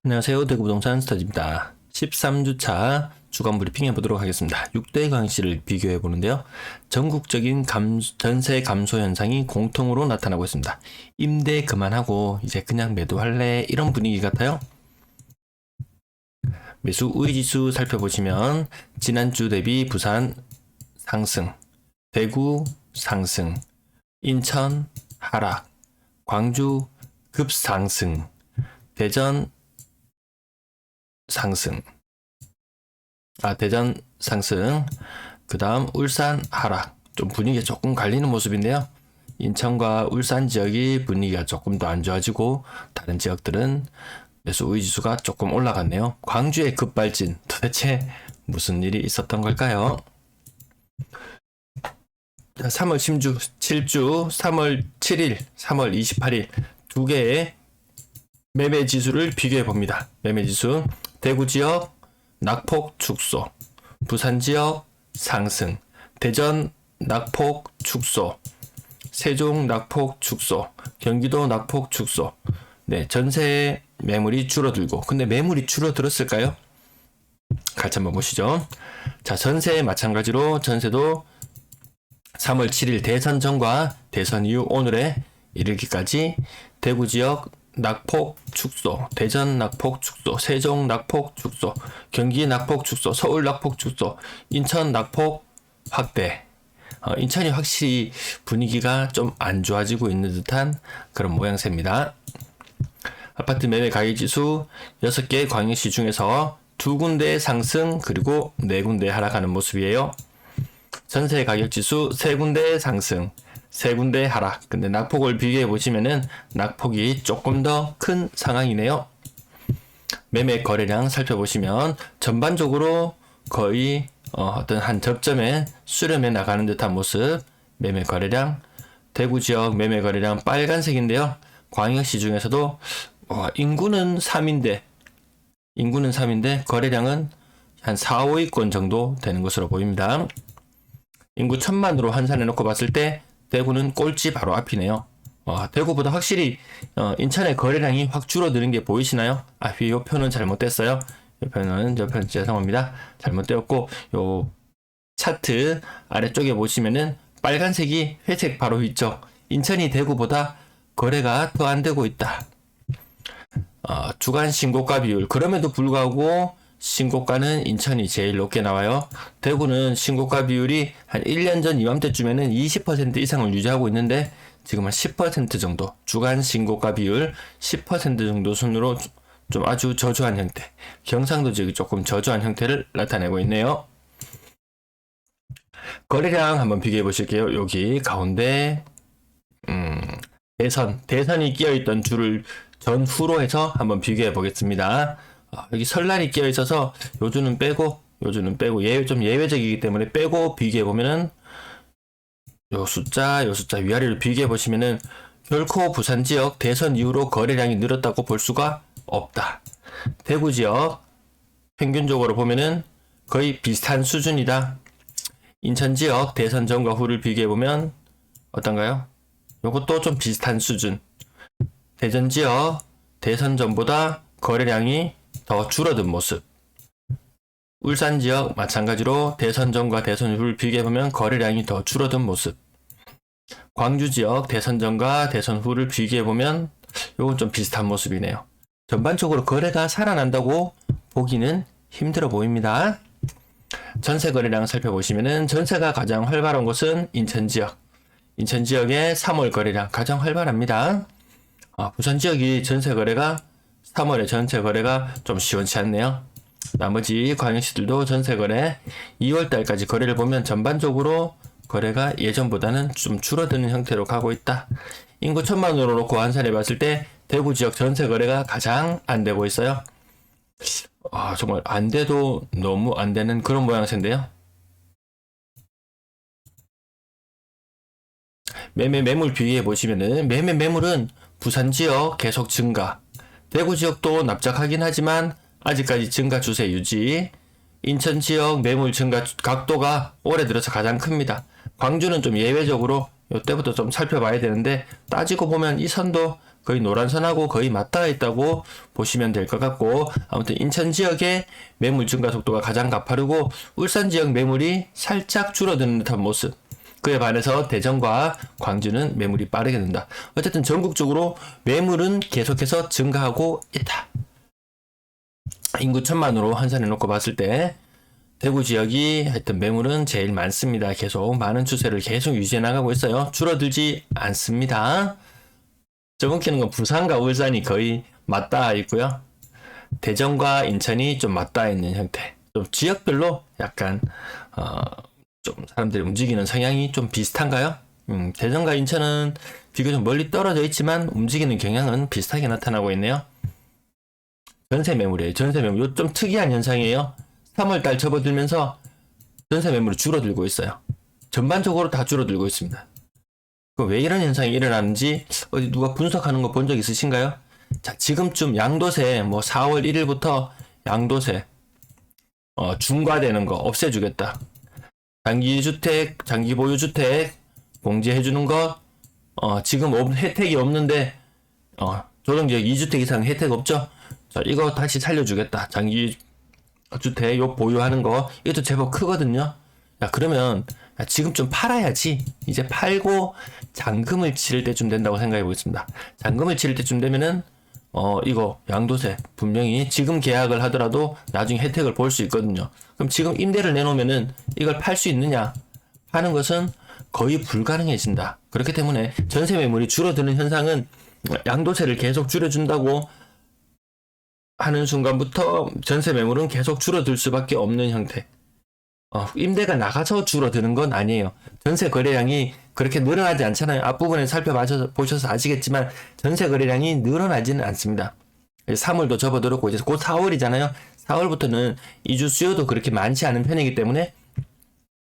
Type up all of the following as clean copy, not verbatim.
안녕하세요. 대구부동산 스타디입니다. 13주차 주간 브리핑 해보도록 하겠습니다. 6대 강시를 비교해 보는데요. 전국적인 전세 감소 현상이 공통으로 나타나고 있습니다. 임대 그만하고 이제 그냥 매도할래 이런 분위기 같아요. 매수 우위지수 살펴보시면 지난주 대비 부산 상승, 대구 상승, 인천 하락, 광주 급상승, 대전 상승, 대전 상승, 그 다음 울산 하락. 좀 분위기가 조금 갈리는 모습인데요. 인천과 울산 지역이 분위기가 조금 더 안 좋아지고 다른 지역들은 매수 우위지수가 조금 올라갔네요. 광주의 급발진, 도대체 무슨 일이 있었던 걸까요? 3월 7주, 3월 7일, 3월 28일 두 개의 매매 지수를 비교해 봅니다. 매매 지수 대구 지역 낙폭 축소, 부산 지역 상승, 대전 낙폭 축소, 세종 낙폭 축소, 경기도 낙폭 축소. 네, 전세 매물이 줄어들고, 근데 매물이 줄어들었을까요? 같이 한번 보시죠. 자, 전세 마찬가지로 전세도 3월 7일 대선 전과 대선 이후 오늘에 이르기까지 대구 지역 낙폭 축소, 대전 낙폭 축소, 세종 낙폭 축소, 경기 낙폭 축소, 서울 낙폭 축소, 인천 낙폭 확대. 인천이 확실히 분위기가 좀 안 좋아지고 있는 듯한 그런 모양새입니다. 아파트 매매 가격 지수 6개 광역시 중에서 2군데 상승 그리고 4군데 하락하는 모습이에요. 전세 가격 지수 3군데 상승, 3군데 하락. 근데 낙폭을 비교해 보시면은 낙폭이 조금 더 큰 상황이네요. 매매 거래량 살펴보시면 전반적으로 거의 어떤 한 접점에 수렴해 나가는 듯한 모습. 매매 거래량, 대구 지역 매매 거래량 빨간색인데요. 광역시 중에서도 인구는 3인데 거래량은 한 4, 5위권 정도 되는 것으로 보입니다. 인구 1000만으로 환산해 놓고 봤을 때 대구는 꼴찌 바로 앞이네요. 대구보다 확실히 인천의 거래량이 확 줄어드는 게 보이시나요? 이 표는 잘못됐어요. 이 표는 죄송합니다. 잘못되었고, 요 차트 아래쪽에 보시면은 빨간색이 회색 바로 있죠. 인천이 대구보다 거래가 더 안 되고 있다. 주간 신고가 비율, 그럼에도 불구하고 신고가는 인천이 제일 높게 나와요. 대구는 신고가 비율이 한 1년 전 이맘때쯤에는 20% 이상을 유지하고 있는데 지금 한 10% 정도, 주간 신고가 비율 10% 정도 순으로 좀 아주 저조한 형태, 경상도 지역이 조금 저조한 형태를 나타내고 있네요. 거래량 한번 비교해 보실게요. 여기 가운데 대선이 끼어있던 줄을 전후로 해서 한번 비교해 보겠습니다. 여기 설날이 끼어 있어서 요주는 빼고 좀 예외적이기 때문에 빼고 비교해 보면은 요 숫자 위아래로 비교해 보시면은 결코 부산 지역 대선 이후로 거래량이 늘었다고 볼 수가 없다. 대구 지역 평균적으로 보면은 거의 비슷한 수준이다. 인천 지역 대선 전과 후를 비교해 보면 어떤가요? 요것도 좀 비슷한 수준. 대전 지역 대선 전보다 거래량이 더 줄어든 모습. 울산 지역 마찬가지로 대선 전과 대선 후를 비교해보면 거래량이 더 줄어든 모습. 광주 지역 대선 전과 대선 후를 비교해보면 이건 좀 비슷한 모습이네요. 전반적으로 거래가 살아난다고 보기는 힘들어 보입니다. 전세 거래량 살펴보시면은 전세가 가장 활발한 곳은 인천 지역. 인천 지역의 3월 거래량 가장 활발합니다. 부산 지역이 전세 거래가 3월에 전세 거래가 좀 시원치 않네요. 나머지 광역시들도 전세 거래 2월달까지 거래를 보면 전반적으로 거래가 예전보다는 좀 줄어드는 형태로 가고 있다. 인구 1000만으로 놓고 환산해 봤을 때 대구 지역 전세 거래가 가장 안 되고 있어요. 정말 안 돼도 너무 안 되는 그런 모양새인데요. 매물 비교해 보시면은 매물은 부산 지역 계속 증가. 대구 지역도 납작하긴 하지만 아직까지 증가 추세 유지. 인천 지역 매물 증가 각도가 올해 들어서 가장 큽니다. 광주는 좀 예외적으로 이때부터 좀 살펴봐야 되는데 따지고 보면 이 선도 거의 노란선하고 거의 맞닿아 있다고 보시면 될 것 같고, 아무튼 인천 지역의 매물 증가 속도가 가장 가파르고 울산 지역 매물이 살짝 줄어드는 듯한 모습. 그에 반해서 대전과 광주는 매물이 빠르게 된다. 어쨌든 전국적으로 매물은 계속해서 증가하고 있다. 인구 1000만으로 환산해 놓고 봤을 때 대구 지역이 하여튼 매물은 제일 많습니다. 계속 많은 추세를 계속 유지해 나가고 있어요. 줄어들지 않습니다. 좀 웃기는 건 부산과 울산이 거의 맞닿아 있고요. 대전과 인천이 좀 맞닿아 있는 형태. 좀 지역별로 약간 좀 사람들이 움직이는 성향이 좀 비슷한가요? 대전과 인천은 비교적 멀리 떨어져 있지만 움직이는 경향은 비슷하게 나타나고 있네요. 전세 매물이에요. 전세 매물. 이거 좀 특이한 현상이에요. 3월달 접어들면서 전세 매물이 줄어들고 있어요. 전반적으로 다 줄어들고 있습니다. 왜 이런 현상이 일어나는지 어디 누가 분석하는 거 본 적 있으신가요? 자, 지금쯤 양도세 4월 1일부터 양도세 중과되는 거 없애주겠다. 장기주택, 장기보유주택 공제해주는 거 지금 혜택이 없는데 조정지역 2주택 이상 혜택 없죠? 자, 이거 다시 살려주겠다. 장기주택 요 보유하는 거 이것도 제법 크거든요. 야, 그러면 지금 좀 팔아야지. 이제 팔고 잔금을 치를 때쯤 된다고 생각해 보겠습니다. 잔금을 치를 때쯤 되면은 이거 양도세 분명히 지금 계약을 하더라도 나중에 혜택을 볼 수 있거든요. 그럼 지금 임대를 내놓으면은 이걸 팔 수 있느냐? 하는 것은 거의 불가능해진다. 그렇기 때문에 전세 매물이 줄어드는 현상은 양도세를 계속 줄여준다고 하는 순간부터 전세 매물은 계속 줄어들 수밖에 없는 형태. 임대가 나가서 줄어드는 건 아니에요. 전세 거래량이 그렇게 늘어나지 않잖아요. 앞부분에 살펴보셔서 아시겠지만 전세 거래량이 늘어나지는 않습니다. 3월도 접어들었고 이제 곧 4월이잖아요. 4월부터는 이주 수요도 그렇게 많지 않은 편이기 때문에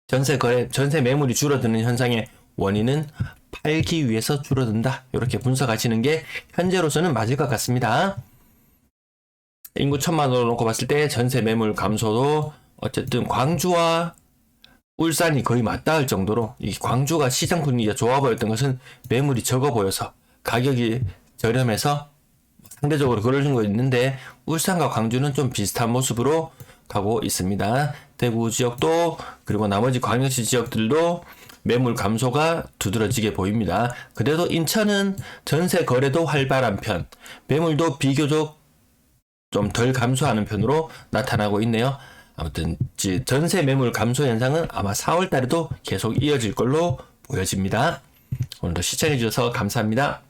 전세 매물이 줄어드는 현상의 원인은 팔기 위해서 줄어든다. 이렇게 분석하시는 게 현재로서는 맞을 것 같습니다. 인구 1000만으로 놓고 봤을 때 전세 매물 감소도 어쨌든 광주와 울산이 거의 맞닿을 정도로 이 광주가 시장 분위기가 좋아 보였던 것은 매물이 적어 보여서 가격이 저렴해서 상대적으로 그러는 거 있는데 울산과 광주는 좀 비슷한 모습으로 가고 있습니다. 대구 지역도 그리고 나머지 광역시 지역들도 매물 감소가 두드러지게 보입니다. 그래도 인천은 전세 거래도 활발한 편, 매물도 비교적 좀 덜 감소하는 편으로 나타나고 있네요. 아무튼 전세 매물 감소 현상은 아마 4월 달에도 계속 이어질 걸로 보여집니다. 오늘도 시청해 주셔서 감사합니다.